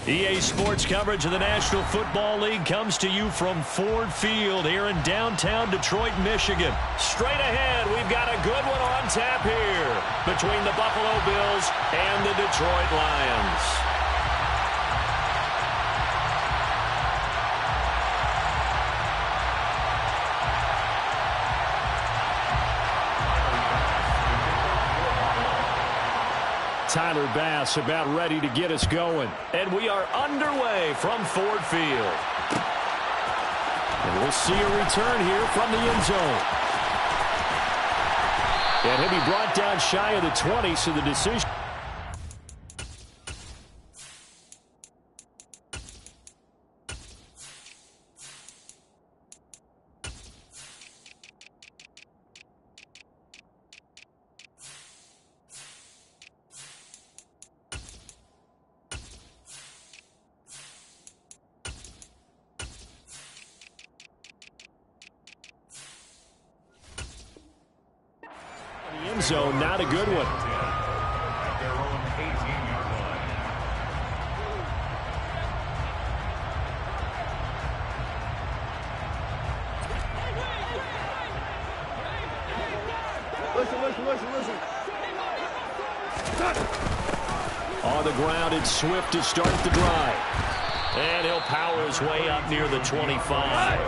EA Sports coverage of the National Football League comes to you from Ford Field here in downtown Detroit, Michigan. Straight ahead, we've got a good one on tap here between the Buffalo Bills and the Detroit Lions. Tyler Bass about ready to get us going. And we are underway from Ford Field. And we'll see a return here from the end zone. And he'll be brought down shy of the 20, so the decision. Zone, not a good one. Listen. On the ground, it's Swift to start the drive. And he'll power his way up near the 25.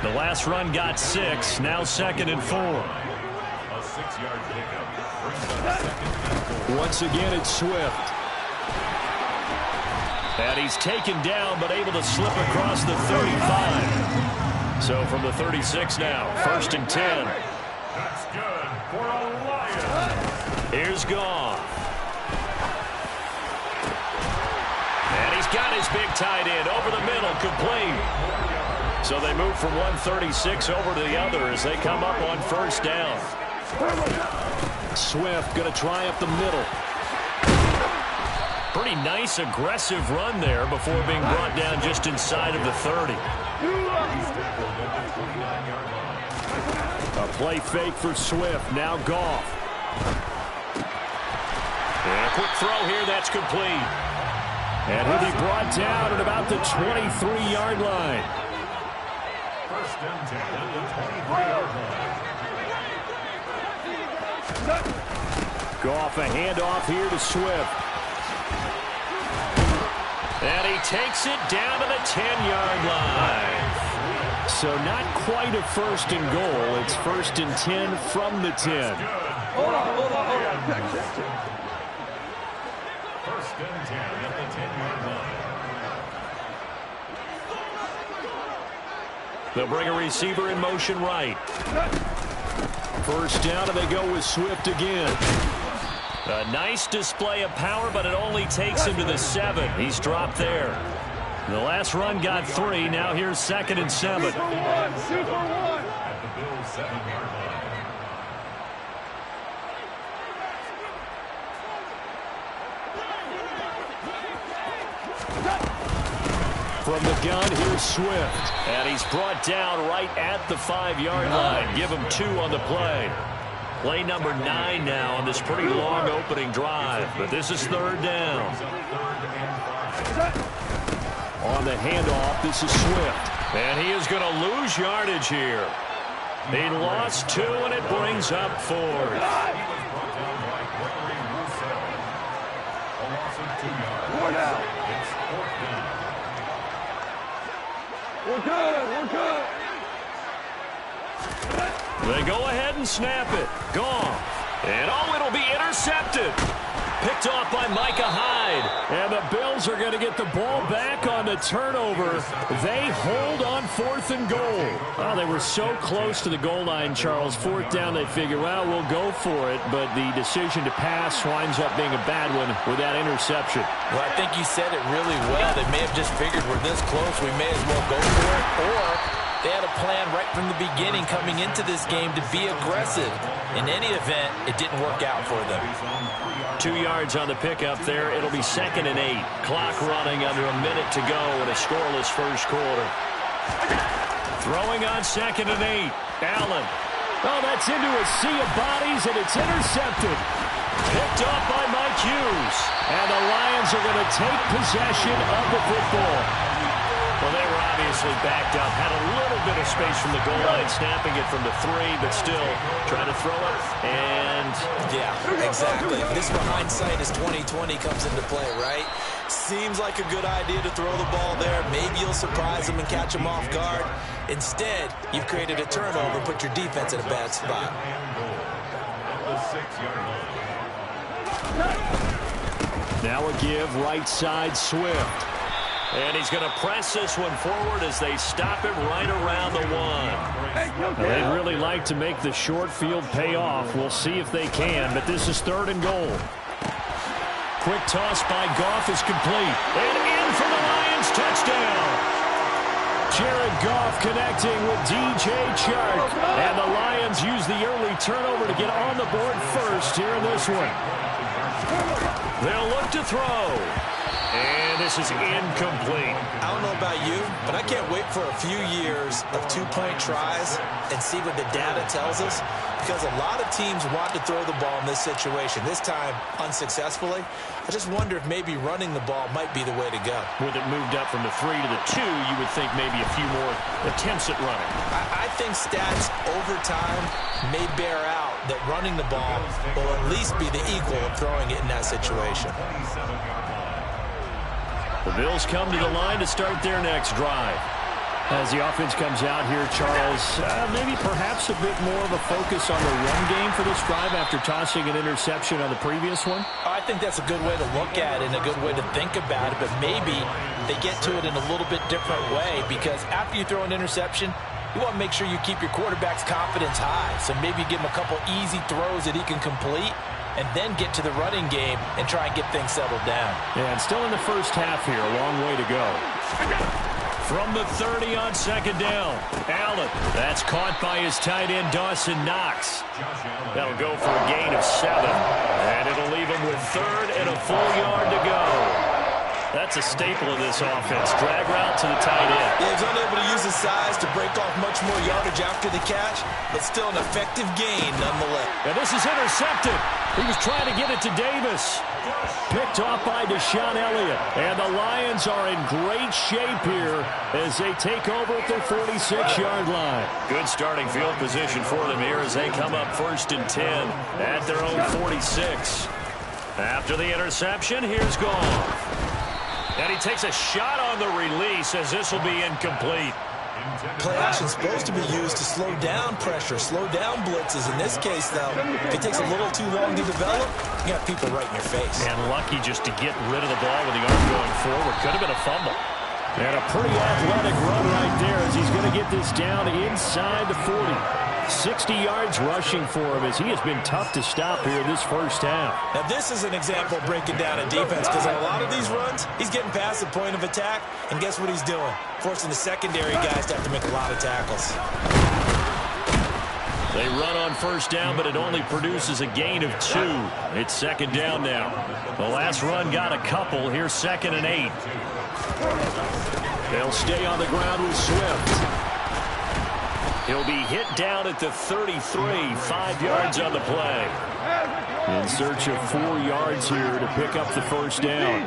The last run got 6, now 2nd and 4. Once again, it's Swift. And he's taken down, but able to slip across the 35. So from the 36 now, 1st and 10. That's good for a Lion. Here's Goff. And he's got his big tight end over the middle, complete. So they move from 136 over to the other as they come up on 1st down. Swift going to try up the middle. Pretty nice aggressive run there before being brought down just inside of the 30. A play fake for Swift. Now Goff. And a quick throw here. That's complete. And he'll be brought down at about the 23-yard line. 1st and 10 at the 23-yard line. Goff, a handoff here to Swift. And he takes it down to the 10-yard line. So not quite a 1st and goal. It's 1st and 10 from the 10. Hold on. 1st and 10 at the 10-yard line. They'll bring a receiver in motion right. 1st down, and they go with Swift again. A nice display of power, but it only takes him to the 7. He's dropped there. The last run got 3. Now here's 2nd and 7. Super one. At the Bills' 7-yard line. From the gun, here's Swift. And he's brought down right at the 5-yard line. Give him 2 on the play. Play number 9 now on this pretty long opening drive. But this is 3rd down. On the handoff, this is Swift. And he is going to lose yardage here. He lost 2, and it brings up 4th. We're good. They go ahead and snap it. Gone. And it'll be intercepted. Picked off by Micah Hyde. And the Bills are going to get the ball back on the turnover. They hold on 4th and goal. Oh, they were so close to the goal line, Charles. 4th down, they figure, well, we'll go for it. But the decision to pass winds up being a bad one with that interception. Well, I think you said it really well. They may have just figured we're this close, we may as well go for it. Or they had a plan right from the beginning coming into this game to be aggressive. In any event, it didn't work out for them. 2 yards on the pickup there. It'll be 2nd and 8. Clock running under a minute to go in a scoreless 1st quarter. Throwing on 2nd and 8. Allen. Oh, that's into a sea of bodies, and it's intercepted. Picked off by Mike cues. And the Lions are going to take possession of the football. Well, they were obviously backed up, had a little bit of space from the goal line, snapping it from the 3, but still trying to throw it. And yeah, exactly. This is where hindsight is 20/20 comes into play, right? Seems like a good idea to throw the ball there. Maybe you'll surprise them and catch them off guard. Instead, you've created a turnover, put your defense in a bad spot. Now a give right side Swift. And he's going to press this one forward as they stop it right around the 1. They'd really like to make the short field pay off. We'll see if they can, but this is 3rd and goal. Quick toss by Goff is complete. And in for the Lions touchdown. Jared Goff connecting with DJ Chark. And the Lions use the early turnover to get on the board first here in this one. They'll look to throw. And this is incomplete. I don't know about you, but I can't wait for a few years of 2-point tries and see what the data tells us, because a lot of teams want to throw the ball in this situation, this time unsuccessfully. I just wonder if maybe running the ball might be the way to go. With it moved up from the 3 to the 2, you would think maybe a few more attempts at running. I think stats over time may bear out that running the ball will at least be the equal of throwing it in that situation. The Bills come to the line to start their next drive. As the offense comes out here, Charles, maybe perhaps a bit more of a focus on the run game for this drive after tossing an interception on the previous one? I think that's a good way to look at it and a good way to think about it, but maybe they get to it in a little bit different way, because after you throw an interception, you want to make sure you keep your quarterback's confidence high. So maybe give him a couple easy throws that he can complete, and then get to the running game and try and get things settled down. Yeah, and still in the first half here, a long way to go. From the 30 on 2nd down, Allen. That's caught by his tight end, Dawson Knox. That'll go for a gain of 7, and it'll leave him with 3rd and a full yard to go. That's a staple of this offense. Drag route to the tight end. Yeah, he's unable to use his size to break off much more yardage after the catch, but still an effective gain nonetheless. And this is intercepted. He was trying to get it to Davis. Picked off by Deshaun Elliott. And the Lions are in great shape here as they take over at their 46-yard line. Good starting field position for them here as they come up 1st and 10 at their own 46. After the interception, here's Goff. And he takes a shot on the release as this will be incomplete. Play action is supposed to be used to slow down pressure, slow down blitzes. In this case, though, if it takes a little too long to develop, you got people right in your face. And lucky just to get rid of the ball with the arm going forward. Could have been a fumble. And a pretty athletic run right there as he's going to get this down inside the 40. 60 yards rushing for him as he has been tough to stop here this first half. Now this is an example of breaking down a defense, because on a lot of these runs, he's getting past the point of attack, and guess what he's doing? Forcing the secondary guys to have to make a lot of tackles. They run on 1st down, but it only produces a gain of 2. It's 2nd down now. The last run got a couple. Here's 2nd and 8. They'll stay on the ground with Swift. He'll be hit down at the 33, 5 yards on the play. In search of 4 yards here to pick up the 1st down.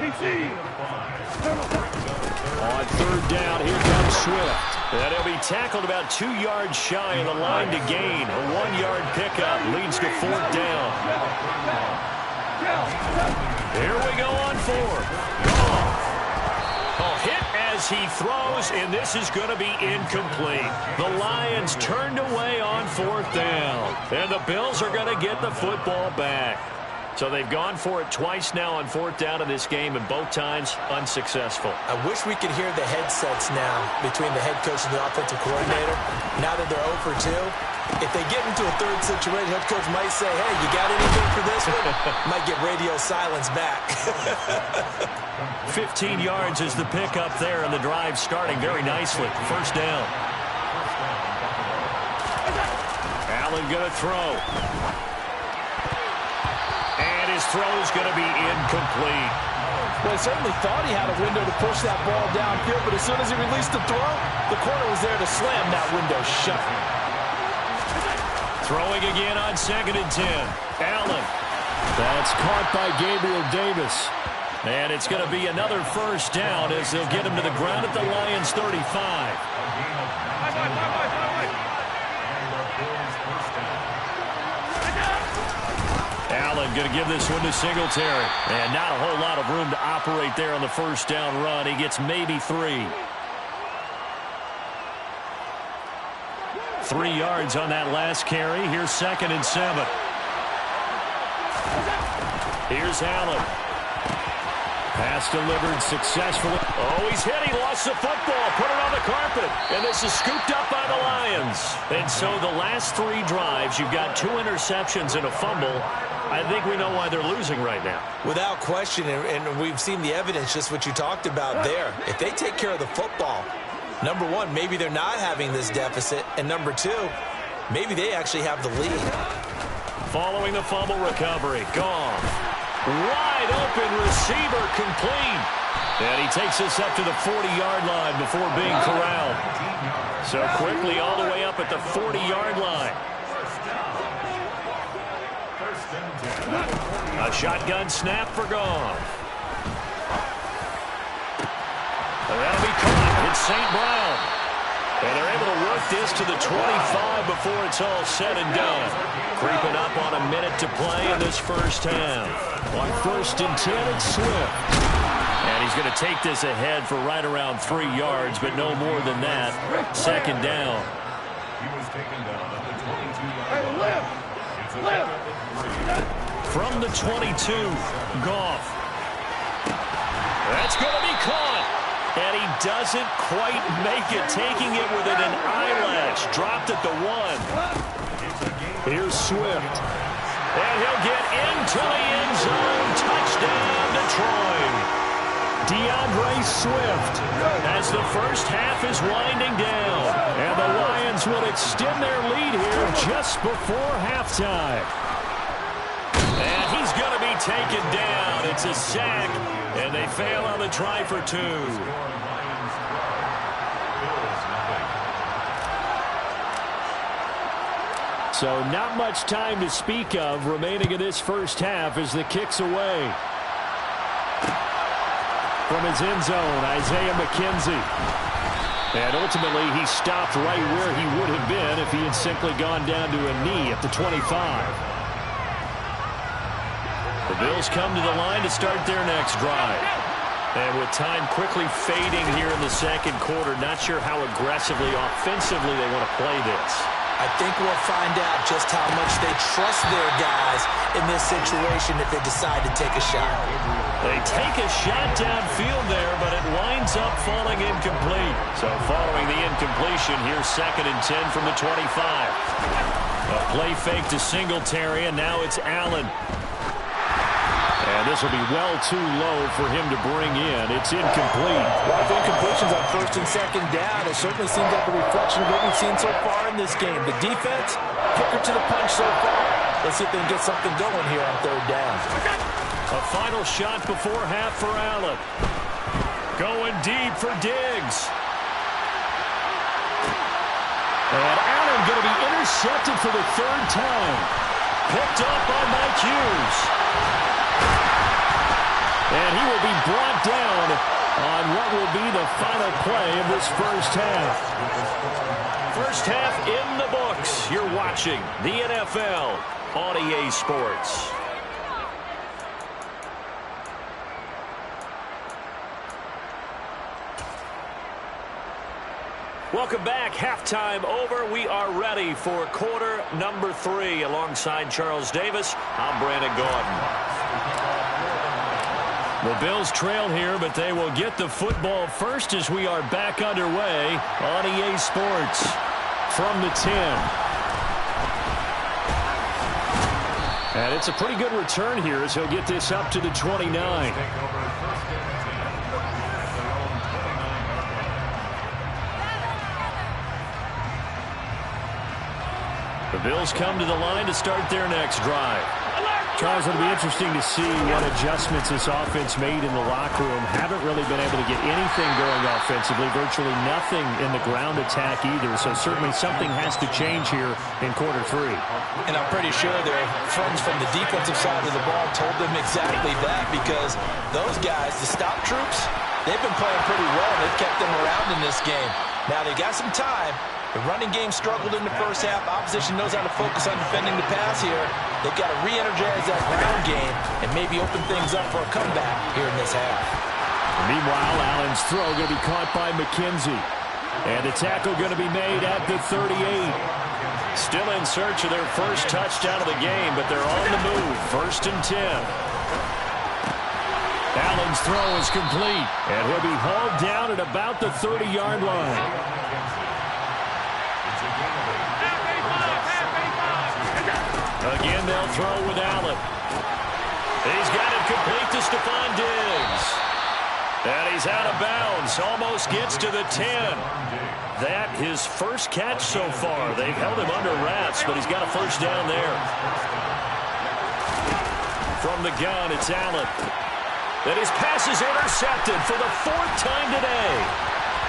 On 3rd down, here comes Swift. And he'll be tackled about 2 yards shy of the line to gain. A 1-yard pickup leads to 4th down. Here we go on 4th. Hit as he throws, and this is going to be incomplete. The Lions turned away on 4th down, and the Bills are going to get the football back. So they've gone for it twice now on 4th down in this game, and both times unsuccessful. I wish we could hear the headsets now between the head coach and the offensive coordinator. Now that they're 0 for 2, if they get into a 3rd situation, head coach might say, hey, you got anything for this one? Might get radio silence back. 15 yards is the pickup there, and the drive starting very nicely. 1st down. Allen going to throw. And his throw is going to be incomplete. Well, he certainly thought he had a window to push that ball downfield, but as soon as he released the throw, the corner was there to slam that window shut. Throwing again on 2nd and 10. Allen. That's caught by Gabriel Davis. And it's going to be another first down as they'll get him to the ground at the Lions' 35. Allen going to give this one to Singletary. And not a whole lot of room to operate there on the first down run. He gets maybe 3. 3 yards on that last carry. Here's 2nd and 7. Here's Allen. Pass delivered successfully. Oh, he's hit. He lost the football. Put it on the carpet. And this is scooped up by the Lions. And so the last 3 drives, you've got 2 interceptions and a fumble. I think we know why they're losing right now. Without question, and we've seen the evidence, just what you talked about there. If they take care of the football, number one, maybe they're not having this deficit. And number 2, maybe they actually have the lead. Following the fumble recovery. Gone. Wide open receiver complete. And he takes us up to the 40-yard line before being corralled. So quickly all the way up at the 40-yard line. A shotgun snap for Goff. That'll be caught. It's St. Brown. And they're able to work this to the 25 before it's all said and done. Creeping up on a minute to play in this first half. On 1st and 10, it's Swift. And he's going to take this ahead for right around 3 yards, but no more than that. 2nd down. He was taken down at the 22-yard line. From the 22, Goff. That's going to be caught. And he doesn't quite make it, taking it within an eyelash. Dropped at the 1. Here's Swift. And he'll get into the end zone. Touchdown, Detroit. DeAndre Swift as the first half is winding down. And the Lions will extend their lead here just before halftime. And he's going to be taken down. It's a sack, and they fail on the try for 2. So not much time to speak of remaining in this first half as the kick's away. From his end zone, Isaiah McKenzie. And ultimately, he stopped right where he would have been if he had simply gone down to a knee at the 25. The Bills come to the line to start their next drive. And with time quickly fading here in the second quarter, not sure how aggressively, offensively they want to play this. I think we'll find out just how much they trust their guys in this situation if they decide to take a shot. They take a shot downfield there, but it winds up falling incomplete. So following the incompletion, here's 2nd and 10 from the 25. A play fake to Singletary, and now it's Allen. And this will be well too low for him to bring in. It's incomplete. Well, if incompletions on 1st and 2nd down, it certainly seems like a reflection of what we've seen so far in this game. The defense, kicker to the punch so far. Let's see if they can get something going here on 3rd down. A final shot before half for Allen. Going deep for Diggs. And Allen going to be intercepted for the 3rd time. Picked up by Mike Hughes. And he will be brought down on what will be the final play of this first half. First half in the books. You're watching the NFL on EA Sports. Welcome back. Halftime over. We are ready for quarter number 3. Alongside Charles Davis, I'm Brandon Gaudin. The Bills trail here, but they will get the football first as we are back underway on EA Sports. From the 10. And it's a pretty good return here as he'll get this up to the 29. The Bills come to the line to start their next drive. Charles, it'll be interesting to see what adjustments this offense made in the locker room. Haven't really been able to get anything going offensively, virtually nothing in the ground attack either. So certainly something has to change here in quarter three. And I'm pretty sure their friends from the defensive side of the ball told them exactly that, because those guys, the stop troops, they've been playing pretty well. They've kept them around in this game. Now they got some time. The running game struggled in the first half. Opposition knows how to focus on defending the pass here. They've got to re-energize that ground game and maybe open things up for a comeback here in this half. Meanwhile, Allen's throw going to be caught by McKenzie. And the tackle going to be made at the 38. Still in search of their first touchdown of the game, but they're on the move. 1st and 10. Allen's throw is complete, and he'll be hauled down at about the 30-yard line. Again, they'll throw with Allen. He's got it complete to Stephon Diggs. And he's out of bounds. Almost gets to the 10. That his first catch so far. They've held him under wraps, but he's got a first down there. From the gun, it's Allen. Then his pass is intercepted for the 4th time today.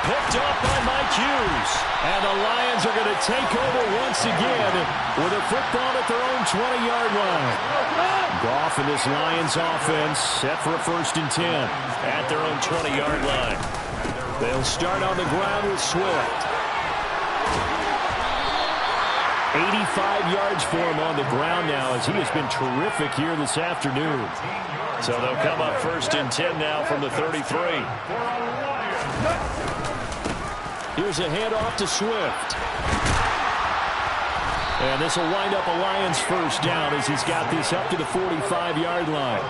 Picked up by Mike Hughes. And the Lions are going to take over once again with a football at their own 20-yard line. Goff and this Lions offense set for a 1st and 10 at their own 20-yard line. They'll start on the ground with Swift. 85 yards for him on the ground now, as he has been terrific here this afternoon. So they'll come up 1st and 10 now from the 33. Here's a handoff to Swift. And this will wind up a Lions first down as he's got this up to the 45-yard line.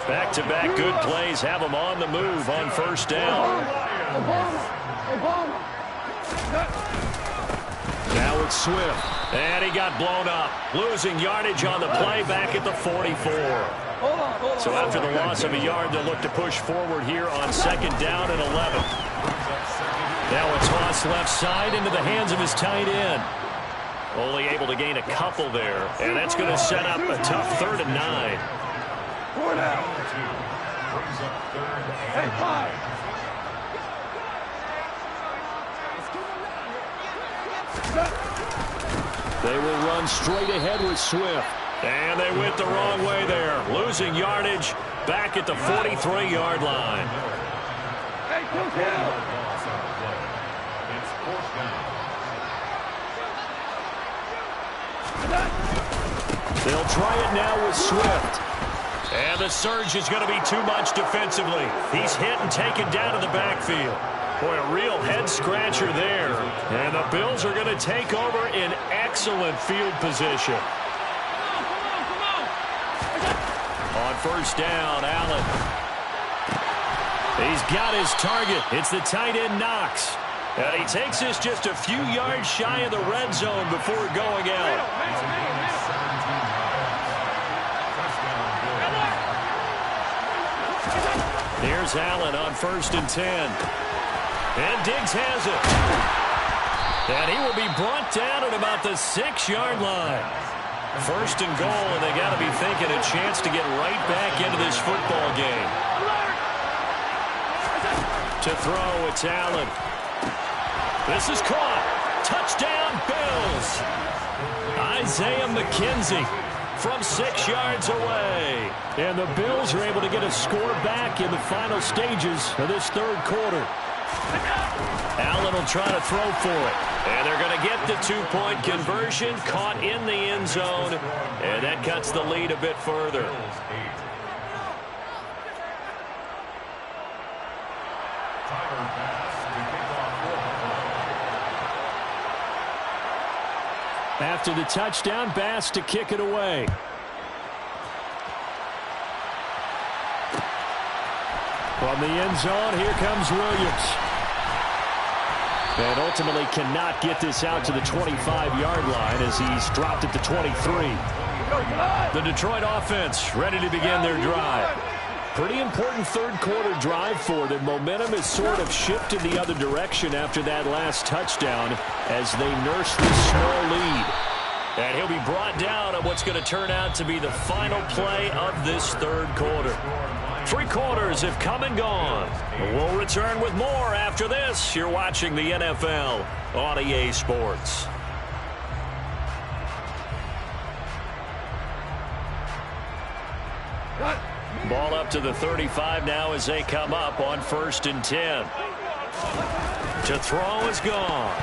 Back-to-back good plays have him on the move on 1st down. Now it's Swift. And he got blown up. Losing yardage on the play back at the 44. So after the loss of a yard, they'll look to push forward here on 2nd down and 11. Now a toss left side into the hands of his tight end. Only able to gain a couple there. And that's going to set up a tough 3rd and 9. 4 down. Hey, 5. They will run straight ahead with Swift. And they went the wrong way there. Losing yardage back at the 43-yard line. Hey, coach him. They'll try it now with Swift. And the surge is going to be too much defensively. He's hit and taken down in the backfield. Boy, a real head-scratcher there. And the Bills are going to take over in excellent field position. On 1st down, Allen. He's got his target. It's the tight end Knox. And he takes this just a few yards shy of the red zone before going out. Here's Allen on 1st and 10. And Diggs has it. And he will be brought down at about the 6-yard line. 1st and goal, and they got to be thinking a chance to get right back into this football game. To throw, it's Allen. This is caught. Touchdown, Bills. Isaiah McKenzie from 6 yards away. And the Bills are able to get a score back in the final stages of this 3rd quarter. Allen will try to throw for it. And they're going to get the 2-point conversion, caught in the end zone. And that cuts the lead a bit further. After the touchdown, Bass to kick it away. From the end zone, here comes Williams. And ultimately cannot get this out to the 25-yard line as he's dropped at the 23. The Detroit offense ready to begin their drive. Pretty important 3rd quarter drive for them. Momentum has sort of shifted the other direction after that last touchdown as they nurse this small lead. And he'll be brought down on what's going to turn out to be the final play of this third quarter. 3 quarters have come and gone. We'll return with more after this. You're watching the NFL on EA Sports. Ball up to the 35 now as they come up on 1st and 10. To throw is gone.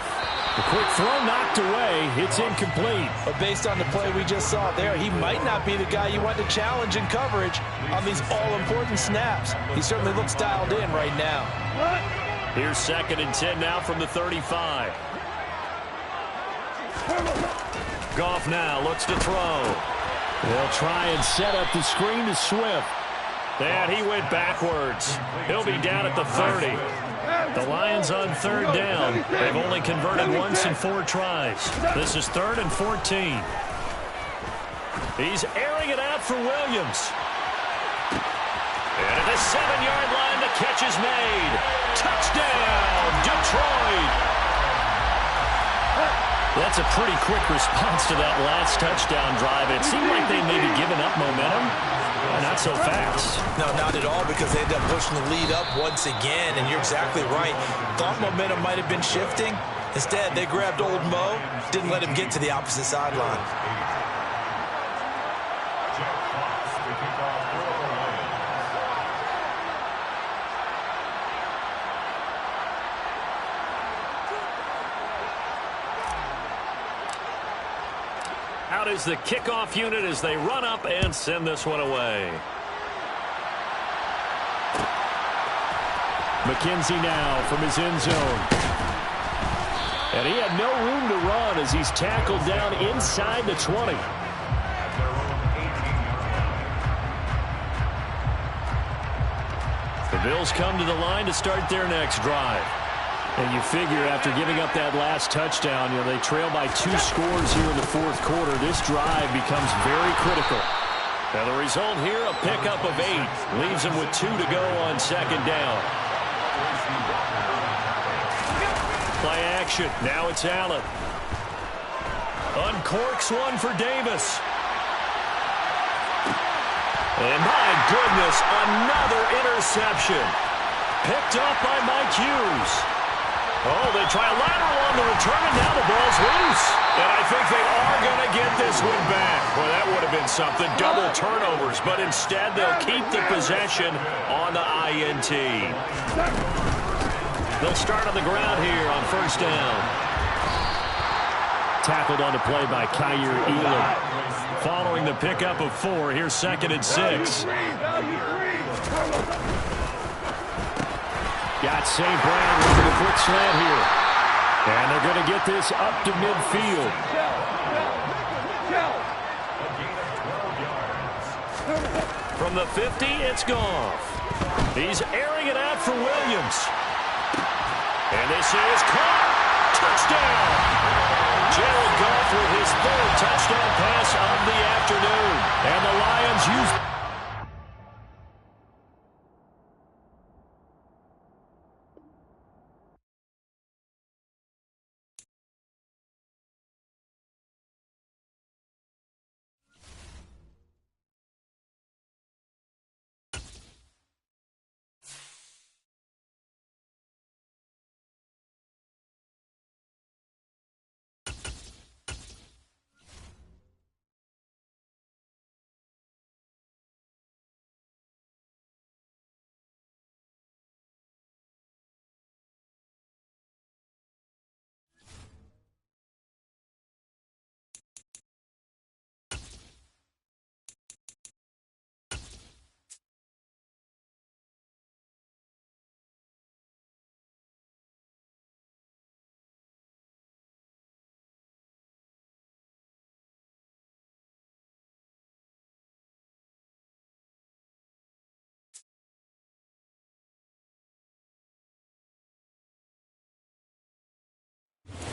The quick throw knocked away. It's incomplete. But based on the play we just saw there, he might not be the guy you want to challenge in coverage on these all-important snaps. He certainly looks dialed in right now. Here's 2nd and 10 now from the 35. Goff now looks to throw. They'll try and set up the screen to Swift. And he went backwards. He'll be down at the 30. The Lions on 3rd down. They've only converted once in 4 tries. This is 3rd and 14. He's airing it out for Williams. And at the 7-yard line, the catch is made. Touchdown, Detroit. That's a pretty quick response to that last touchdown drive. It seemed like they may be giving up momentum. Not so fast. No, not at all, because they end up pushing the lead up once again, and you're exactly right. Thought momentum might have been shifting. Instead, they grabbed old Mo, didn't let him get to the opposite sideline. Out is the kickoff unit as they run up and send this one away. McKenzie now from his end zone. And he had no room to run as he's tackled down inside the 20. The Bills come to the line to start their next drive. And you figure after giving up that last touchdown, they trail by 2 scores here in the 4th quarter. This drive becomes very critical. Now the result here, a pickup of 8. Leaves them with 2 to go on 2nd down. Play action. Now it's Allen. Uncorks one for Davis. And my goodness, another interception. Picked up by Mike Hughes. Oh, they try a lateral on the return, and now the ball's loose. And I think they are going to get this one back. Well, that would have been something. Double turnovers, but instead they'll keep the possession on the INT. They'll start on the ground here on 1st down. Tackled on the play by Kyer Elam. Following the pickup of 4, here's 2nd and 6. Got St. Brown with the quick slant here. And they're going to get this up to midfield. From the 50, it's Goff. He's airing it out for Williams. And this is caught. Touchdown! Jared Goff with his 3rd touchdown pass of the afternoon. And the Lions use...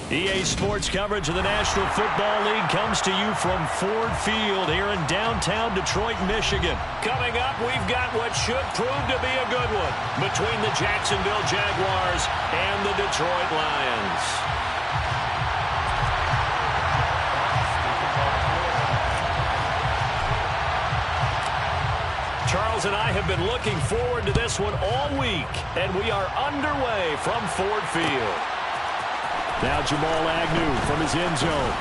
EA Sports coverage of the National Football League comes to you from Ford Field here in downtown Detroit, Michigan. Coming up, we've got what should prove to be a good one between the Jacksonville Jaguars and the Detroit Lions. Charles and I have been looking forward to this one all week, and we are underway from Ford Field. Now Jamal Agnew from his end zone.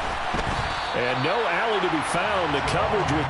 And no alley to be found. The coverage with...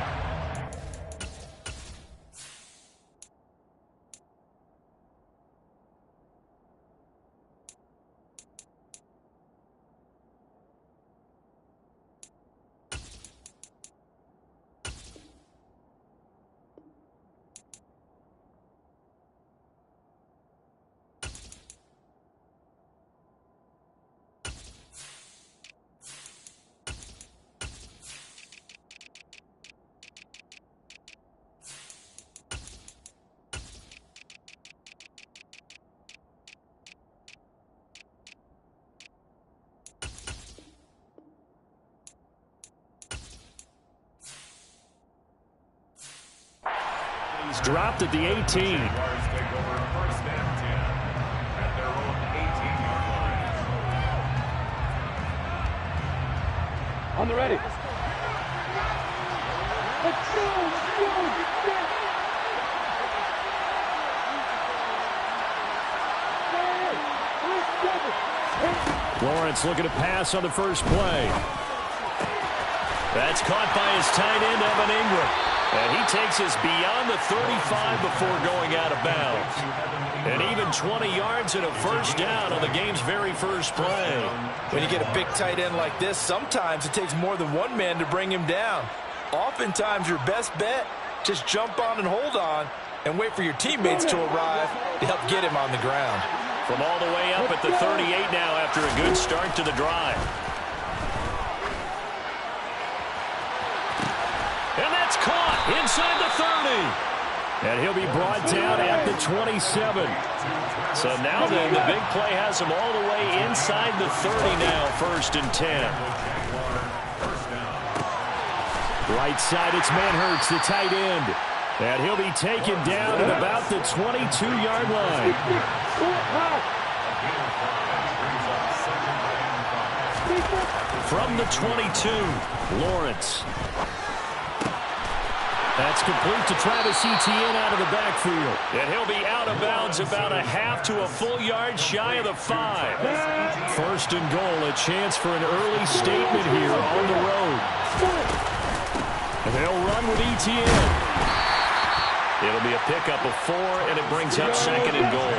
He's dropped at the 18. Jaguars take over 1st and 10 at their own 18-yard line. On the ready. Lawrence looking to pass on the first play. That's caught by his tight end, Evan Ingram. And he takes us beyond the 35 before going out of bounds. And even 20 yards and a first down on the game's very first play. When you get a big tight end like this, sometimes it takes more than one man to bring him down. Oftentimes your best bet, just jump on and hold on and wait for your teammates to arrive to help get him on the ground. From all the way up at the 38 now after a good start to the drive. And that's caught inside the 30. And he'll be brought down at the 27. So now then, the big play has him all the way inside the 30 now, 1st and 10. Right side, it's Manhertz, the tight end. And he'll be taken down at about the 22-yard line. From the 22, Lawrence. That's complete to Travis Etienne out of the backfield. And he'll be out of bounds about a half to a full yard shy of the 5. 1st and goal, a chance for an early statement here on the road. And they'll run with Etienne. It'll be a pickup of 4, and it brings up 2nd and goal.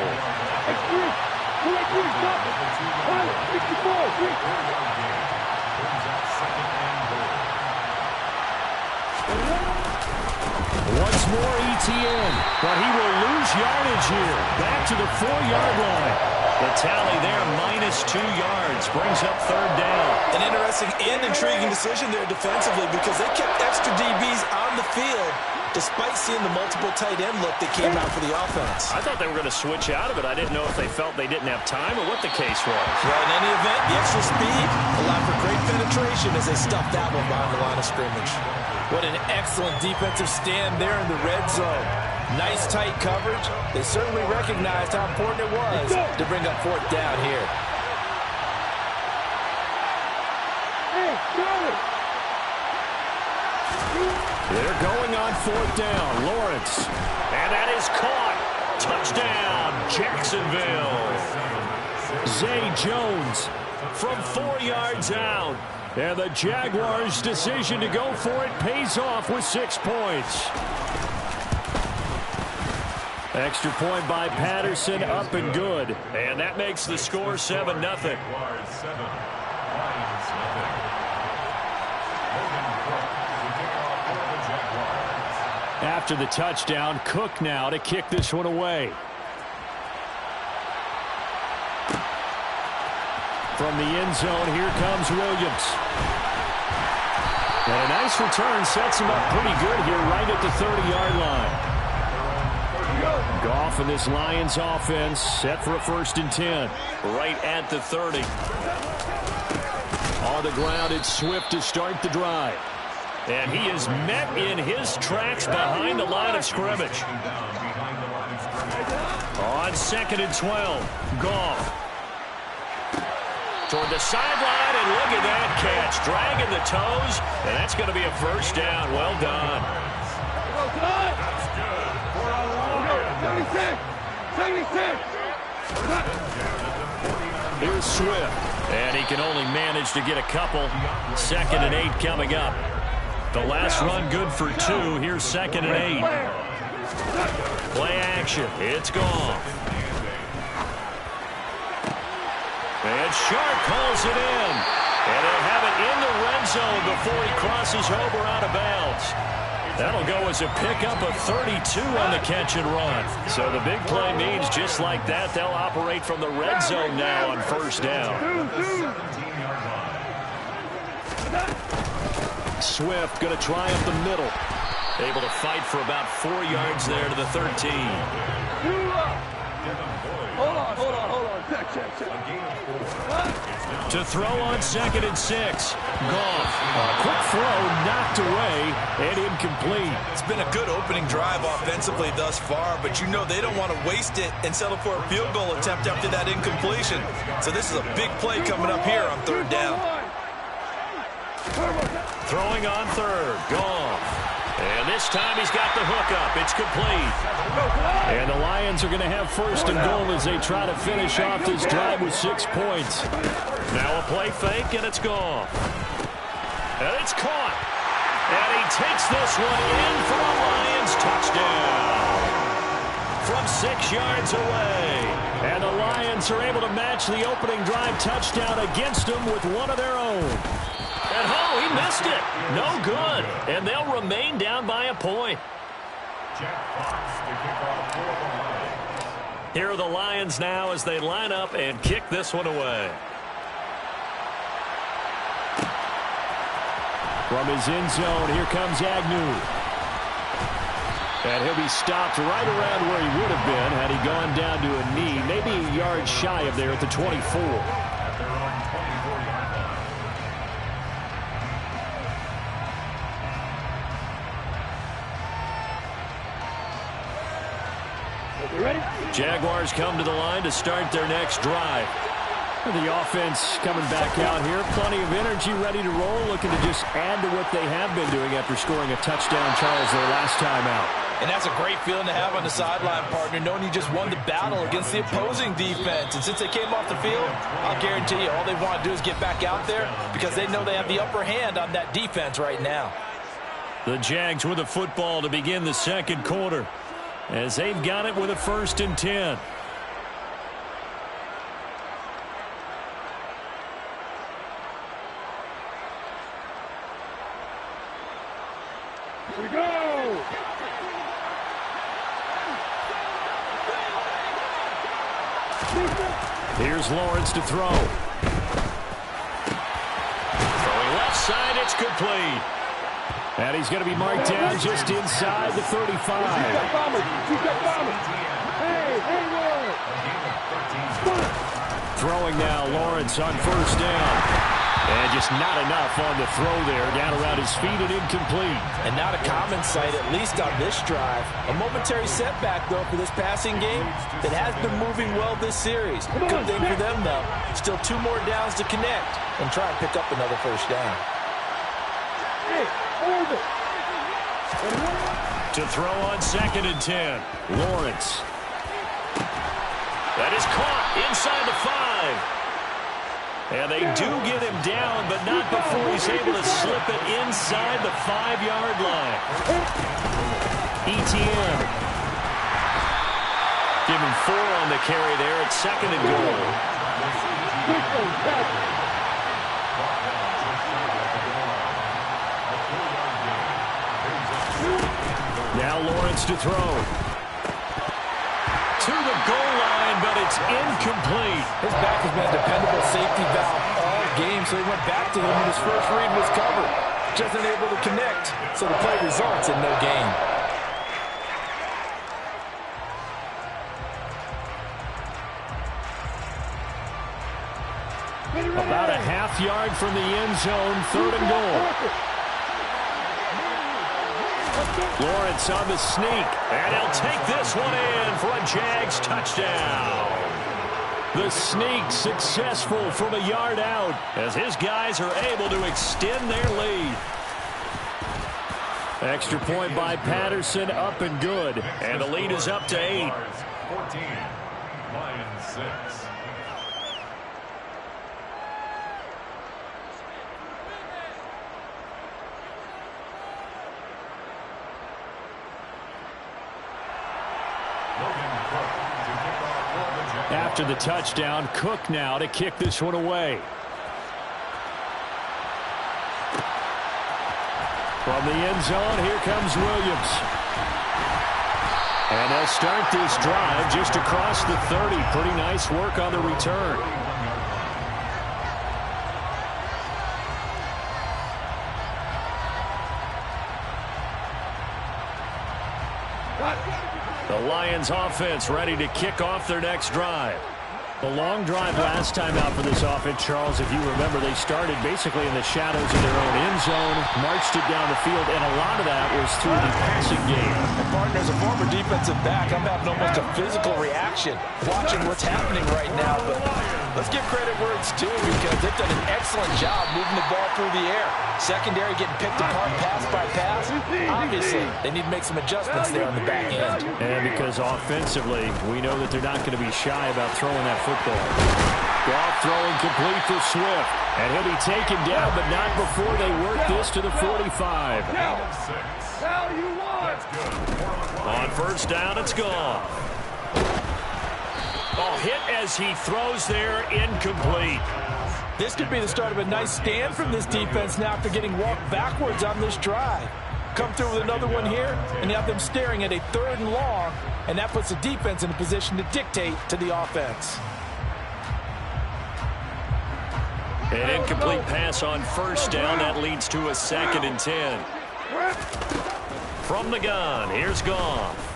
Once more Etienne, but he will lose yardage here. Back to the 4-yard line. The tally there, -2 yards, brings up 3rd down. An interesting and intriguing decision there defensively because they kept extra DBs on the field despite seeing the multiple tight end look that came out for the offense. I thought they were going to switch out of it. I didn't know if they felt they didn't have time or what the case was. Well, in any event, the extra speed allowed for great penetration as they stuffed that one behind the line of scrimmage. What an excellent defensive stand there in the red zone. Nice tight coverage. They certainly recognized how important it was to bring up 4th down here. They're going on 4th down. Lawrence. And that is caught. Touchdown, Jacksonville. Zay Jones from 4 yards out. And the Jaguars' decision to go for it pays off with 6 points. Extra point by Patterson, up and good. And that makes the score 7-0. After the touchdown, Cook now to kick this one away. From the end zone, here comes Williams. And a nice return sets him up pretty good here right at the 30-yard line. Goff and this Lions offense set for a 1st and 10. Right at the 30. On the ground, it's Swift to start the drive. And he is met in his tracks behind the line of scrimmage. On 2nd and 12, Goff. Toward the sideline, and look at that catch. Dragging the toes, and that's going to be a 1st down. Well done. 76. Here's Swift. And he can only manage to get a couple. 2nd and 8 coming up. The last run good for 2. Here's 2nd and 8. Play action. It's gone. And Sharp calls it in. And he'll have it in the red zone before he crosses over out of bounds. That'll go as a pickup of 32 on the catch and run. So the big play means just like that, they'll operate from the red zone now on 1st down. Swift going to try up the middle. Able to fight for about 4 yards there to the 13. Hold on. Check. To throw on 2nd and 6. Goff. A quick throw knocked away and incomplete. It's been a good opening drive offensively thus far, but you know they don't want to waste it and settle for a field goal attempt after that incompletion. So this is a big play coming up here on 3rd down. Throwing on 3rd. Goff. And this time he's got the hookup. It's complete. And the Lions are going to have 1st and goal as they try to finish off this drive with 6 points. Now a play fake, and it's gone. And it's caught. And he takes this one in for a Lions touchdown. From 6 yards away. And the Lions are able to match the opening drive touchdown against them with one of their own. And oh, he missed it. No good. And they'll remain down by a point. Here are the Lions now as they line up and kick this one away. From his end zone, here comes Agnew. And he'll be stopped right around where he would have been had he gone down to a knee, maybe a yard shy of there at the 24. Jaguars come to the line to start their next drive. The offense coming back out here. Plenty of energy, ready to roll, looking to just add to what they have been doing after scoring a touchdown, Charles, their last time out. And that's a great feeling to have on the sideline, partner, knowing you just won the battle against the opposing defense. And since they came off the field, I'll guarantee you all they want to do is get back out there because they know they have the upper hand on that defense right now. The Jags with the football to begin the 2nd quarter, as they've got it with a 1st and 10. Here we go. Here's Lawrence to throw. Throwing left side, it's complete. And he's going to be marked down just inside the 35. Throwing now, Lawrence on 1st down. And just not enough on the throw there, down around his feet and incomplete. And not a common sight, at least on this drive. A momentary setback, though, for this passing game that has been moving well this series. Good thing for them, though. Still 2 more downs to connect and try and pick up another 1st down. To throw on 2nd and 10. Lawrence. That is caught inside the 5. And they do get him down, but not before he's able to slip it inside the 5-yard line. ETN. Give him 4 on the carry there at 2nd and goal. Now Lawrence to throw. To the goal line, but it's incomplete. His back has been a dependable safety valve all game, so he went back to him when his first read was covered. Just unable to connect, so the play results in no gain. About a half yard from the end zone, 3rd and goal. Lawrence on the sneak, and he'll take this one in for a Jags touchdown. The sneak successful from a yard out as his guys are able to extend their lead. Extra point by Patterson, up and good, and the lead is up to 8. 14. Lions 6. After the touchdown, Cook now to kick this one away. From the end zone, here comes Williams. And they'll start this drive just across the 30. Pretty nice work on the return. The Lions offense ready to kick off their next drive. The long drive last time out for this offense, Charles, if you remember, they started basically in the shadows of their own end zone, marched it down the field, and a lot of that was through the passing game. And partner, as a former defensive back, I'm having almost a physical reaction watching what's happening right now. But let's give credit where it's due because they've done an excellent job moving the ball through the air. Secondary getting picked apart pass by pass. Obviously, they need to make some adjustments there on the back end. And because offensively, we know that they're not going to be shy about throwing that football. Goff throwing complete to Swift. And he'll be taken down, but not before they work this to the 45. On first down, it's Goff. Oh, hit as he throws there, incomplete. This could be the start of a nice stand from this defense now after getting walked backwards on this drive. Come through with another one here, and you have them staring at a 3rd and long, and that puts the defense in a position to dictate to the offense. An incomplete pass on first down. That leads to a 2nd and 10. From the gun, here's Goff.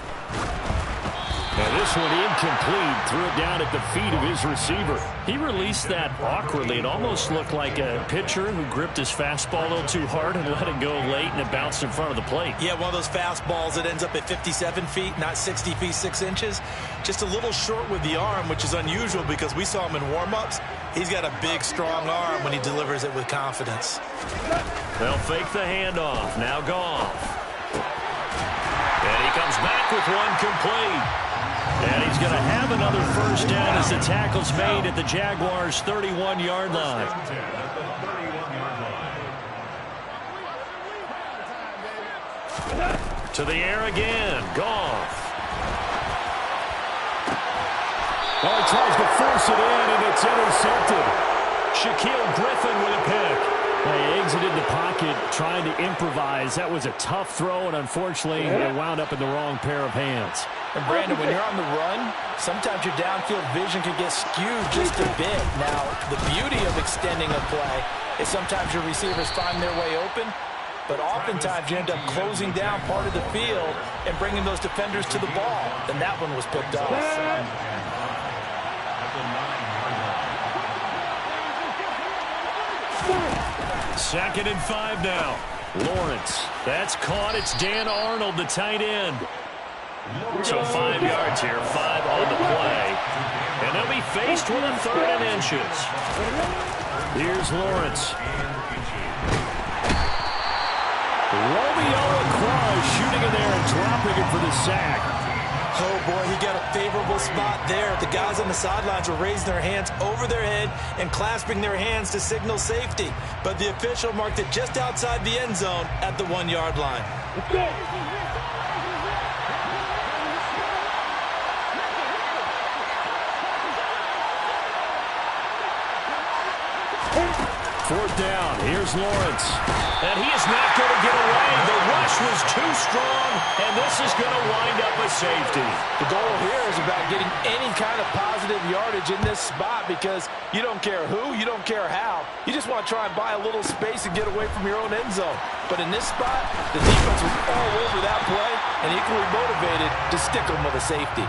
And this one incomplete. Threw it down at the feet of his receiver. He released that awkwardly. It almost looked like a pitcher who gripped his fastball a little too hard and let it go late, and it bounced in front of the plate. Yeah, one of those fastballs that ends up at 57 feet, not 60 feet, 6 inches. Just a little short with the arm, which is unusual because we saw him in warm-ups. He's got a big, strong arm when he delivers it with confidence. They'll fake the handoff. Now Goff. And he comes back with one complete. And he's going to have another first down as the tackle's made at the Jaguars' 31-yard line. To the air again. Goff. Oh, he tries to force it in, and it's intercepted. Shaquill Griffin with a pick. They exited the pocket trying to improvise. That was a tough throw, and unfortunately, it wound up in the wrong pair of hands. And Brandon, when you're on the run, sometimes your downfield vision can get skewed just a bit. Now, the beauty of extending a play is sometimes your receivers find their way open, but oftentimes you end up closing down part of the field and bringing those defenders to the ball. And that one was picked off. Second and 5 now. Lawrence. That's caught. It's Dan Arnold, the tight end. So 5 yards here, 5 on the play. And they'll be faced with a 3rd and inches. Here's Lawrence. Romeo Across shooting in there and dropping it for the sack. Oh, boy, he got a favorable spot there. The guys on the sidelines were raising their hands over their head and clasping their hands to signal safety. But the official marked it just outside the end zone at the 1-yard line. Let's go. Fourth down. Here's Lawrence. And he is not going to get away. The rush was too strong, and this is going to wind up a safety. The goal here is about getting any kind of positive yardage in this spot because you don't care who, you don't care how. You just want to try and buy a little space and get away from your own end zone. But in this spot, the defense was all over that play and equally motivated to stick them with a safety.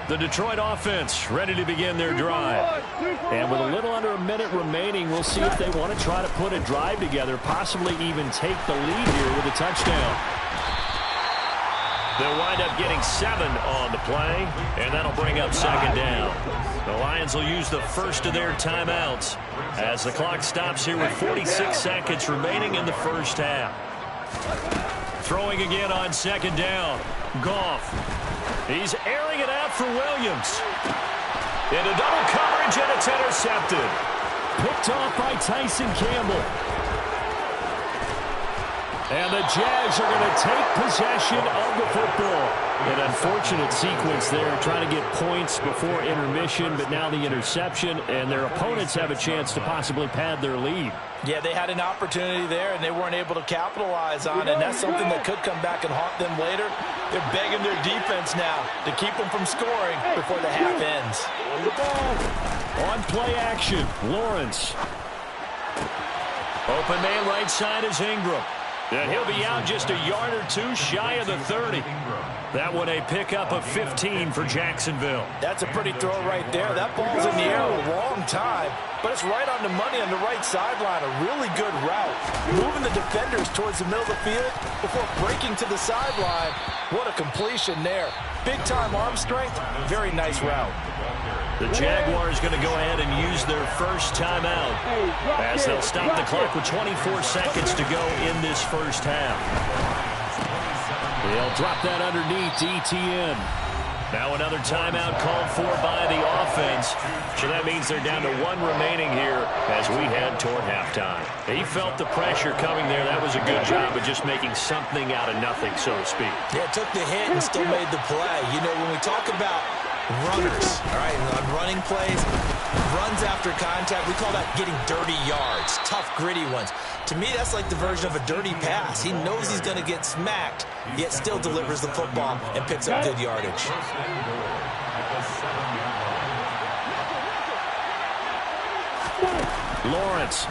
The Detroit offense ready to begin their drive. And with a little under a minute remaining, we'll see if they want to try to put a drive together, possibly even take the lead here with a touchdown. They'll wind up getting 7 on the play, and that'll bring up second down. The Lions will use the first of their timeouts as the clock stops here with 46 seconds remaining in the first half. Throwing again on second down. Goff. He's airing it out for Williams. Into double coverage, and it's intercepted. Picked off by Tyson Campbell. And the Jags are going to take possession of the football. An unfortunate sequence there, trying to get points before intermission, but now the interception, and their opponents have a chance to possibly pad their lead. Yeah, they had an opportunity there, and they weren't able to capitalize on it, and that's something that could come back and haunt them later. They're begging their defense now to keep them from scoring before the half ends. On play action, Lawrence. Open man right side is Ingram. And he'll be out just a yard or two shy of the 30. That one a pickup of 15 for Jacksonville. That's a pretty throw right there. That ball's in the air a long time, but it's right on the money on the right sideline. A really good route. Moving the defenders towards the middle of the field before breaking to the sideline. What a completion there. Big-time arm strength. Very nice route. The Jaguars going to go ahead and use their first timeout as they'll stop the clock with 24 seconds to go in this first half. They'll drop that underneath to ETN. Now another timeout called for by the offense. So that means they're down to 1 remaining here as we head toward halftime. He felt the pressure coming there. That was a good job of just making something out of nothing, so to speak. Yeah, took the hit and still made the play. You know, when we talk about runners, all right, on running plays, runs after contact, we call that getting dirty yards, tough, gritty ones. To me, that's like the version of a dirty pass. He knows he's going to get smacked, yet still delivers the football and picks up good yardage. Lawrence.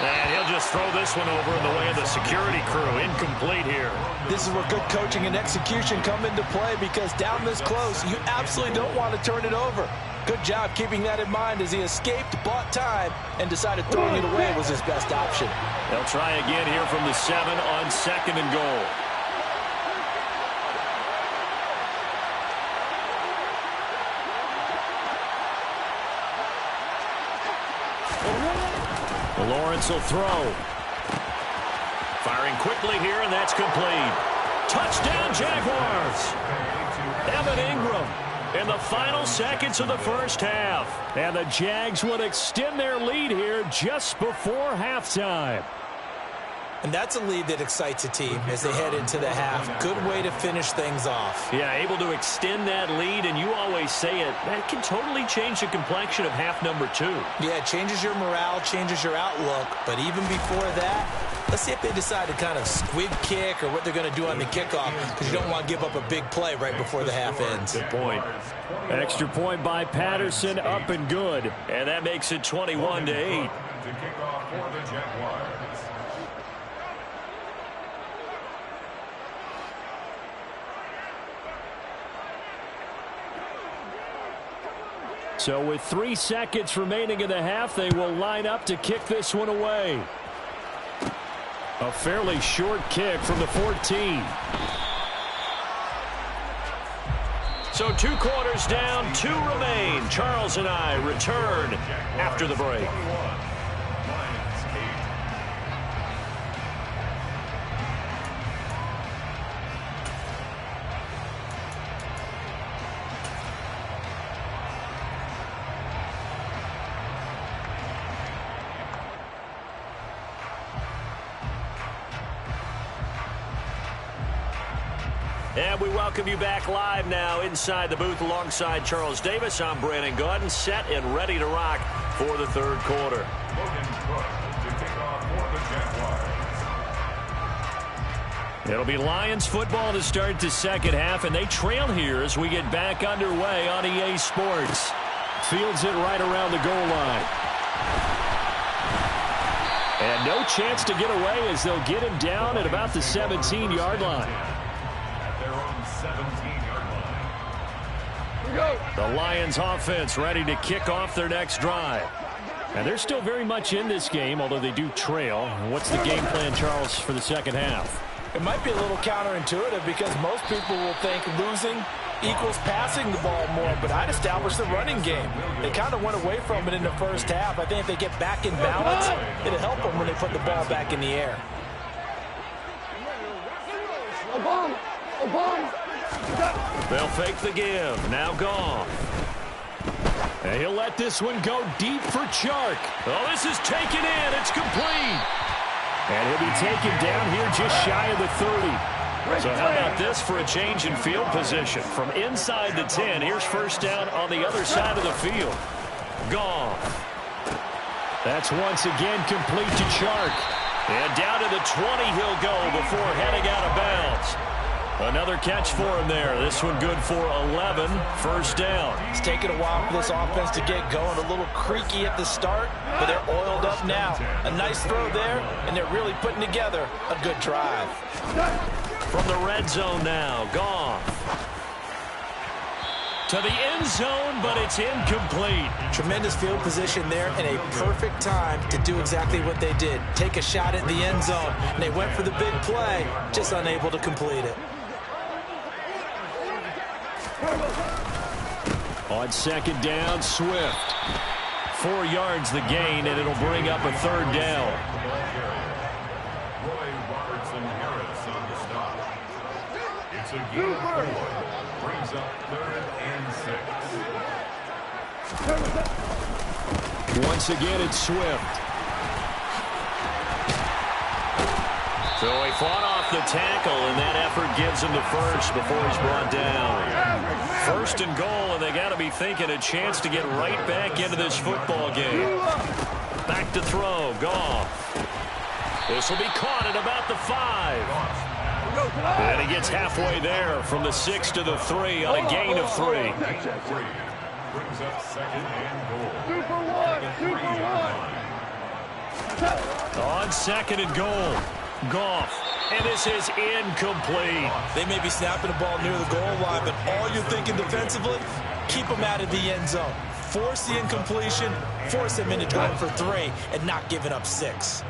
And he'll just throw this one over in the way of the security crew. Incomplete here. This is where good coaching and execution come into play, because down this close, you absolutely don't want to turn it over. Good job keeping that in mind as he escaped, bought time, and decided throwing it away was his best option. They'll try again here from the 7 on second and goal. Lawrence will throw. Firing quickly here, and that's complete. Touchdown, Jaguars! Evan Ingram in the final seconds of the first half. And the Jags would extend their lead here just before halftime. And that's a lead that excites a team as they head into the half. Good way to finish things off. Yeah, able to extend that lead, and you always say it, that can totally change the complexion of half number 2. Yeah, it changes your morale, changes your outlook, but even before that, let's see if they decide to kind of squib kick or what they're going to do on the kickoff, because you don't want to give up a big play right before the half ends. Good point. Extra point by Patterson, up and good, and that makes it 21-8. To kick off for the Jaguars. So with 3 seconds remaining in the half, they will line up to kick this one away. A fairly short kick from the 14. So 2 quarters down, 2 remain. Charles and I return after the break. And we welcome you back live now inside the booth alongside Charles Davis. I'm Brandon Gaudin, set and ready to rock for the third quarter. Logan Bruss to kick off for the Jaguars. It'll be Lions football to start the second half, and they trail here as we get back underway on EA Sports. Fields it right around the goal line. And no chance to get away as they'll get him down at about the 17-yard line. Their own 17-yard line. The Lions offense ready to kick off their next drive. And they're still very much in this game, although they do trail. What's the game plan, Charles, for the second half? It might be a little counterintuitive because most people will think losing equals passing the ball more, but I'd establish the running game. They kind of went away from it in the first half. I think if they get back in balance, it'll help them when they put the ball back in the air. They'll fake the give. Now Goff. And he'll let this one go deep for Chark. Oh, this is taken in. It's complete. And he'll be taken down here just shy of the 30. So how about this for a change in field position? From inside the 10, here's first down on the other side of the field. Goff. That's once again complete to Chark. And down to the 20 he'll go before heading out of bounds. Another catch for him there. This one good for 11. First down. It's taken a while for this offense to get going. A little creaky at the start, but they're oiled up now. A nice throw there, and they're really putting together a good drive. From the red zone now, Goff. To the end zone, but it's incomplete. Tremendous field position there and a perfect time to do exactly what they did. Take a shot at the end zone. And they went for the big play, just unable to complete it. On second down, Swift. 4 yards the gain, and it'll bring up a third down. Roy Robertson-Harris on the stop. It's a gain of 4. Brings up 3rd and 6. Once again, it's Swift. So he fought off the tackle, and that effort gives him the first before he's brought down. First and goal, and they got to be thinking a chance to get right back into this football game. Back to throw, Goff. This will be caught at about the 5. And he gets halfway there from the 6 to the 3 on a gain of 3. Brings up 2nd and goal. 2 for 1. On second and goal, Goff. And this is incomplete. They may be snapping the ball near the goal line, but all you're thinking defensively, keep them out of the end zone. Force the incompletion, force them into going for 3, and not giving up 6.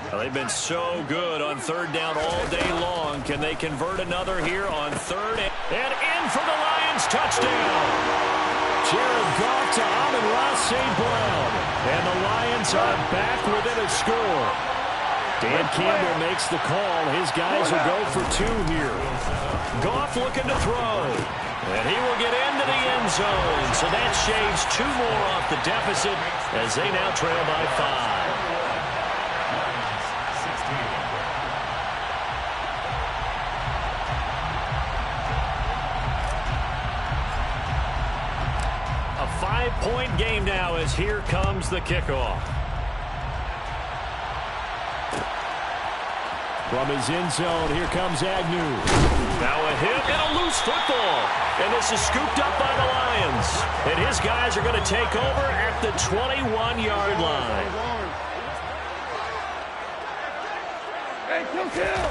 Well, they've been so good on third down all day long. Can they convert another here on third? And in for the Lions, touchdown. Jared Goff to Amon-Ra St. Brown. And the Lions are back within a score. Dan Campbell makes the call. His guys will go for 2 here. Goff looking to throw. And he will get into the end zone. So that shaves 2 more off the deficit as they now trail by 5. A 5-point game now as here comes the kickoff. From his end zone, here comes Agnew. Now a hit and a loose football. And this is scooped up by the Lions. And his guys are going to take over at the 21-yard line. Hey, kill.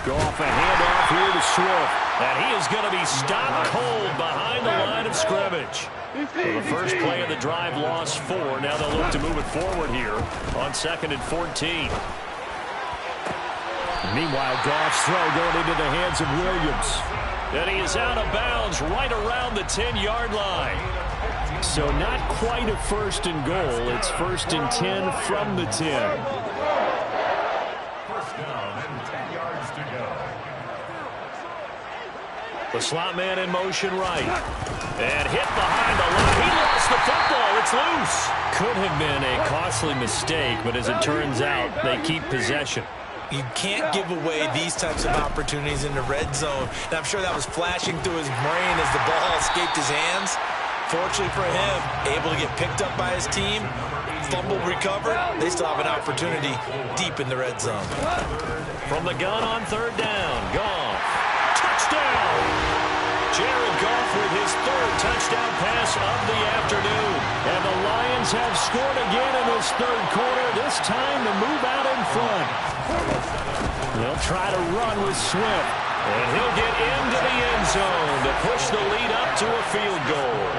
Go off a handoff here to Swift. And he is going to be stopped cold behind the line of scrimmage. So the first play of the drive lost 4. Now they'll look to move it forward here on 2nd and 14. Meanwhile, Goff's throw going into the hands of Williams. And he is out of bounds right around the 10-yard line. So not quite a 1st and goal. It's 1st and 10 from the 10. First down and 10 yards to go. The slot man in motion right. And hit behind the line. He lost the football. It's loose. Could have been a costly mistake, but as it turns out, they keep possession. You can't give away these types of opportunities in the red zone. And I'm sure that was flashing through his brain as the ball escaped his hands. Fortunately for him, able to get picked up by his team, fumble recovered. They still have an opportunity deep in the red zone. From the gun on third down, Goff. Touchdown! Jared Goff with his 3rd touchdown pass of the afternoon. And the Lions have scored again in this 3rd quarter, this time to move out in front. They'll try to run with Swift. And he'll get into the end zone to push the lead up to a field goal.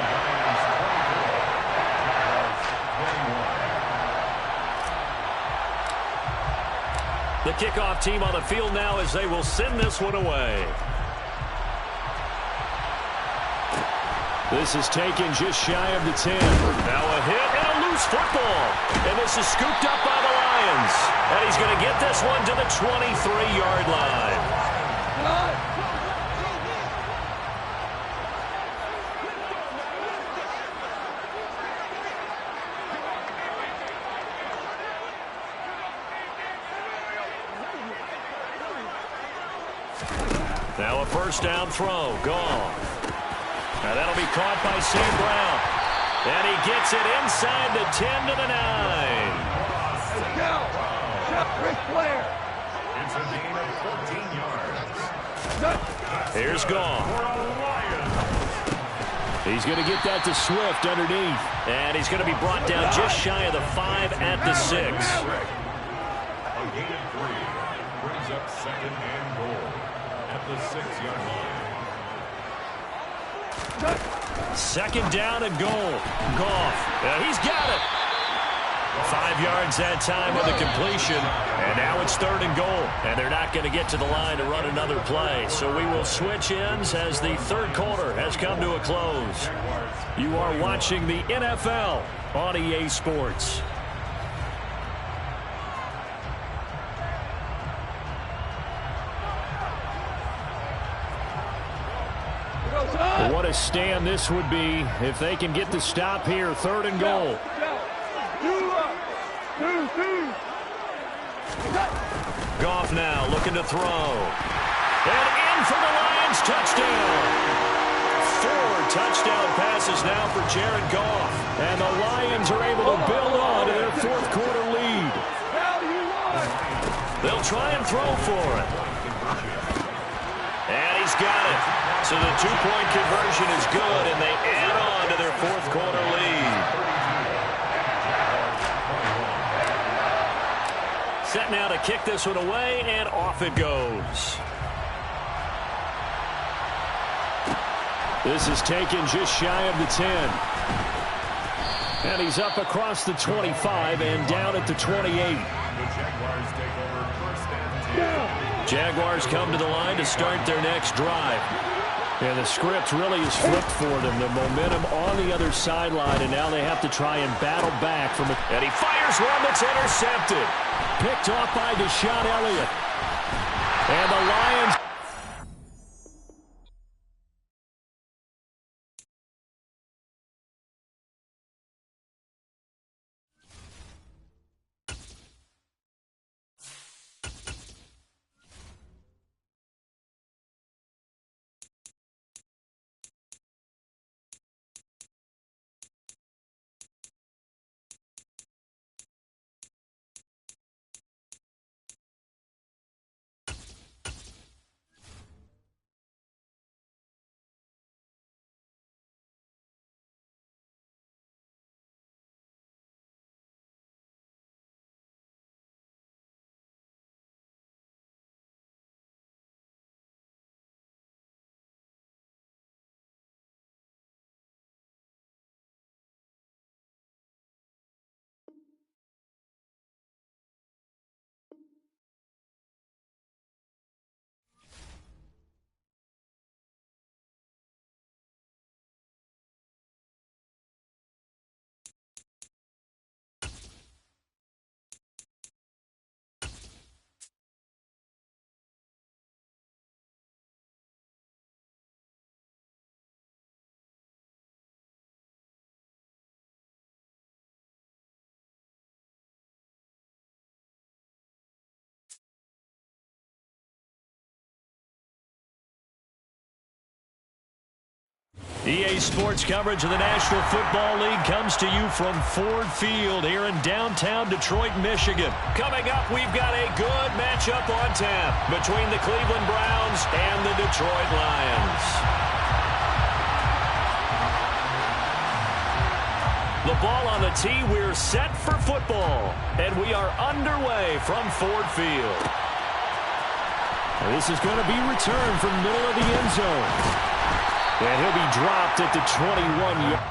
The kickoff team on the field now as they will send this one away. This is taken just shy of the 10. Now a hit and a loose football. And this is scooped up by the Lions. And he's going to get this one to the 23-yard line. Now a first down throw. Gone. Now that'll be caught by St. Brown. And he gets it inside the 10 to the 9. Go! Ric Flair! It's a gain of 14 yards. Here's Goff. He's going to get that to Swift underneath. And he's going to be brought down just shy of the 5 at the 6. A gain of 3 brings up second and goal at the 6-yard line. Second down and goal. Goff. He's got it. 5 yards that time with a completion. And now it's third and goal. And they're not going to get to the line to run another play. So we will switch ends as the third quarter has come to a close. You are watching the NFL on EA Sports. What a stand this would be if they can get the stop here. Third and goal. Goff now looking to throw. And in for the Lions touchdown. 4 touchdown passes now for Jared Goff. And the Lions are able to build on to their fourth quarter lead. They'll try and throw for it. And he's got it. So the 2-point conversion is good, and they add on to their fourth quarter lead. Set now to kick this one away, and off it goes. This is taken just shy of the 10. And he's up across the 25 and down at the 28. The Jaguars take over first and 10. Jaguars come to the line to start their next drive. And the script really is flipped for them. The momentum on the other sideline, and now they have to try and battle back from it. And he fires one that's intercepted. Picked off by Deshaun Elliott. And the Lions... EA Sports coverage of the National Football League comes to you from Ford Field here in downtown Detroit, Michigan. Coming up, we've got a good matchup on tap between the Cleveland Browns and the Detroit Lions. The ball on the tee, we're set for football, and we are underway from Ford Field. This is going to be returned from the middle of the end zone. And he'll be dropped at the 21-yard.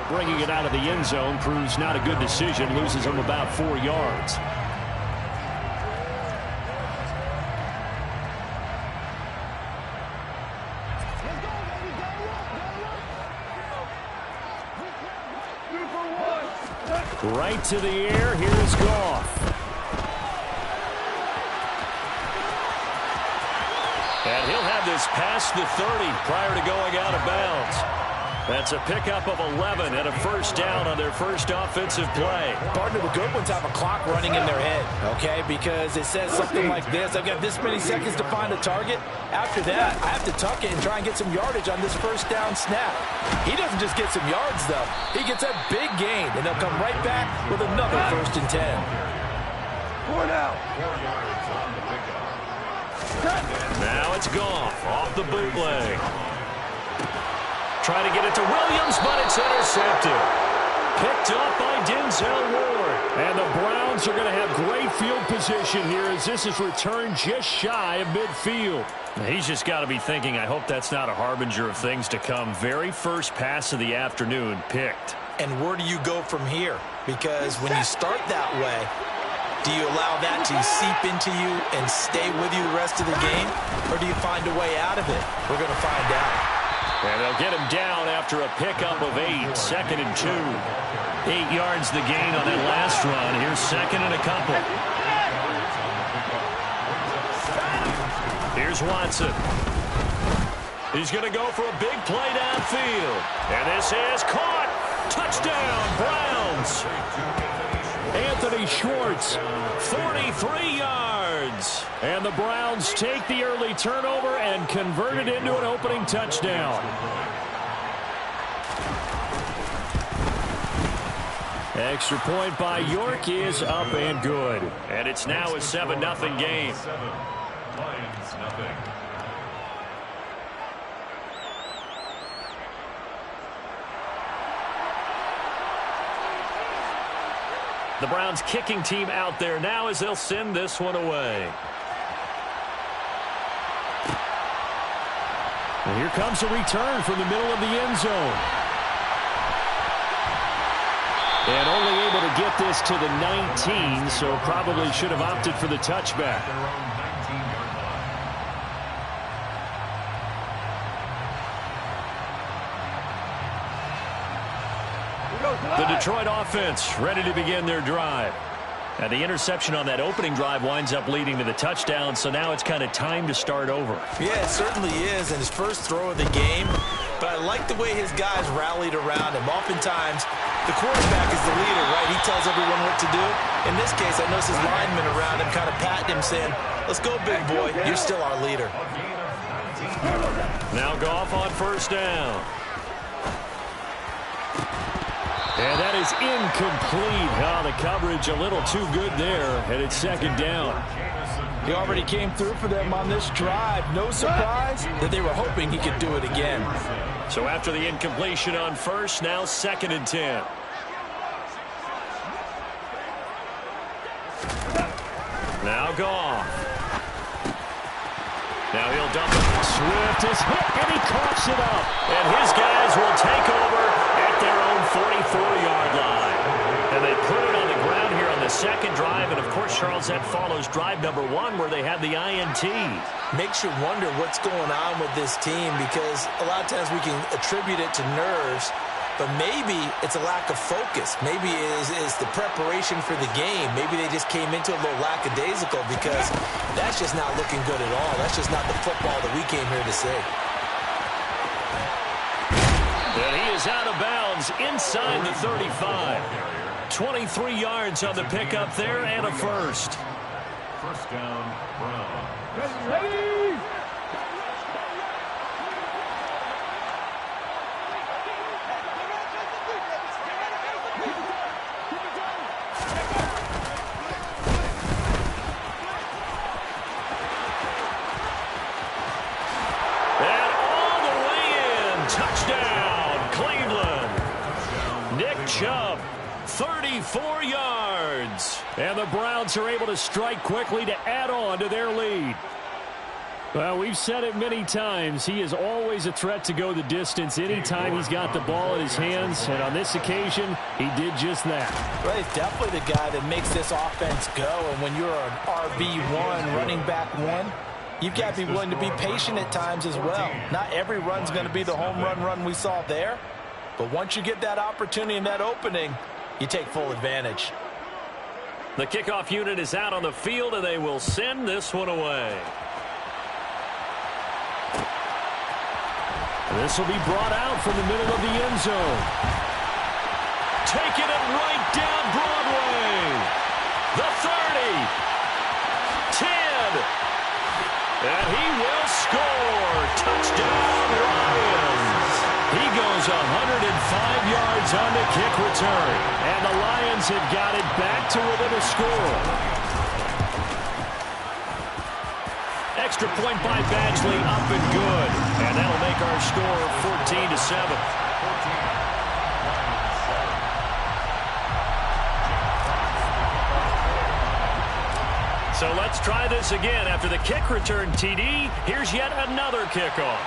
bringing it out of the end zone proves not a good decision. Loses him about 4 yards. Right to the air. Here's Goff. And he'll have this past the 30 prior to going out of bounds. That's a pickup of 11 and a first down on their first offensive play. Partner, the good ones have a clock running in their head, okay? Because it says something like this. I've got this many seconds to find a target. After that, I have to tuck it and try and get some yardage on this first down snap. He doesn't just get some yards, though. He gets a big gain, and they'll come right back with another 1st and 10. 4 down. 4 yards on the pickup. Now it's Goff off the bootleg. Trying to get it to Williams, but it's intercepted. Picked up by Denzel Ward. And the Browns are going to have great field position here as this is returned just shy of midfield. He's just got to be thinking, I hope that's not a harbinger of things to come. Very first pass of the afternoon picked. And where do you go from here? Because when you start that way, do you allow that to seep into you and stay with you the rest of the game? Or do you find a way out of it? We're going to find out. And they'll get him down after a pickup of 8, 2nd and 2. 8 yards the gain on that last run. Here's 2nd and a couple. Here's Watson. He's going to go for a big play downfield. And this is caught. Touchdown, Browns. Anthony Schwartz, 43 yards. And the Browns take the early turnover and convert it into an opening touchdown. Extra point by York is up and good. And it's now a 7-0 game. 7, Lions nothing. The Browns kicking team out there now as they'll send this one away. And here comes a return from the middle of the end zone. And only able to get this to the 19, so probably should have opted for the touchback. Their own 19-yard line. The Detroit offense ready to begin their drive. And the interception on that opening drive winds up leading to the touchdown, so now it's kind of time to start over. Yeah, it certainly is, and his first throw of the game. But I like the way his guys rallied around him. Oftentimes, the quarterback is the leader, right? He tells everyone what to do. In this case, I noticed his linemen around him kind of patting him, saying, let's go, big boy. You're still our leader. Now Goff on first down. And that is incomplete. Oh, the coverage a little too good there, and it's 2nd down. He already came through for them on this drive. No surprise that they were hoping he could do it again. So after the incompletion on first, now 2nd and 10. Now Goff. Now he'll dump it. Swift is hit, and he coughs it up. And his guys will take over at their own 44-yard line. And they put it on the ground here on the second drive. And, of course, Charles, that follows drive number 1 where they had the INT. Makes you wonder what's going on with this team because a lot of times we can attribute it to nerves, but maybe it's a lack of focus. Maybe it's the preparation for the game. Maybe they just came into a little lackadaisical because that's just not looking good at all. That's just not the football that we came here to see. And he is out of bounds inside the 35. 23 yards on the pickup there and a first. First down, Brown. Ready! And all the way in. Touchdown, Cleveland. Nick Chubb, 34 yards. And the Browns are able to strike quickly to add on to their lead. Well, we've said it many times. He is always a threat to go the distance anytime he's got the ball in his hands. And on this occasion, he did just that. Well, he's definitely the guy that makes this offense go. And when you're an RB1, running back one, you've got to be willing to be patient at times as well. Not every run's going to be the home run we saw there. But once you get that opportunity and that opening, you take full advantage. The kickoff unit is out on the field, and they will send this one away. This will be brought out from the middle of the end zone. Taking it right down Broadway. The 30. 10. And he will score. Touchdown, Lions. He goes 105 yards on the kick return. And the Lions have got it back to within a score. Extra point by Badgley, up and good. And that'll make our score 14-7. So let's try this again. After the kick return TD, here's yet another kickoff.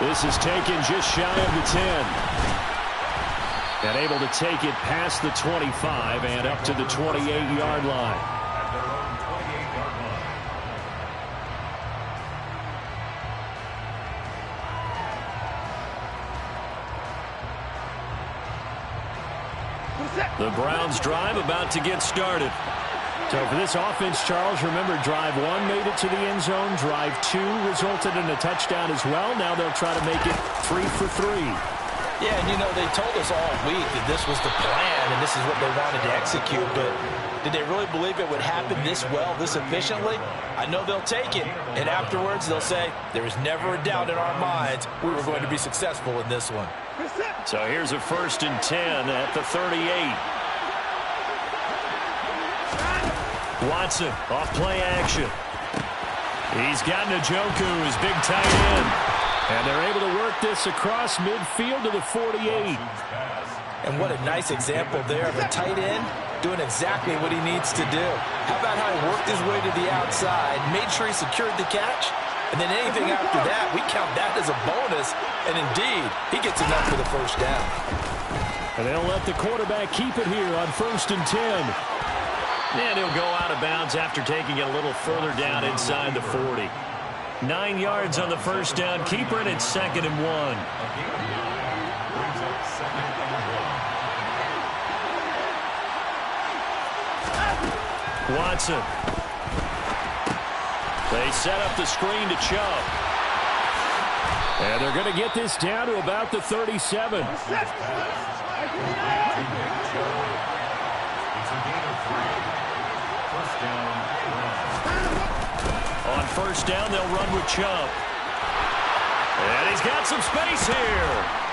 This is taken just shy of the 10. And able to take it past the 25 and up to the 28-yard line. The Browns drive about to get started. So for this offense, Charles, remember drive 1 made it to the end zone. Drive 2 resulted in a touchdown as well. Now they'll try to make it 3 for 3. Yeah, and you know, they told us all week that this was the plan and this is what they wanted to execute, but did they really believe it would happen this well, this efficiently? I know they'll take it, and afterwards they'll say, there was never a doubt in our minds we were going to be successful in this one. So here's a 1st and 10 at the 38. Watson, off play action. He's got Njoku, his big tight end. And they're able to work this across midfield to the 48. And what a nice example there of a tight end doing exactly what he needs to do. How about how he worked his way to the outside, made sure he secured the catch, and then anything after that, we count that as a bonus. And indeed, he gets enough for the first down. And they'll let the quarterback keep it here on 1st and 10. And he'll go out of bounds after taking it a little further down inside the 40. 9 yards on the first down. Keeper, and it's 2nd and 1. Watson. They set up the screen to Chubb. And they're going to get this down to about the 37. On 1st down, they'll run with Chubb. And he's got some space here.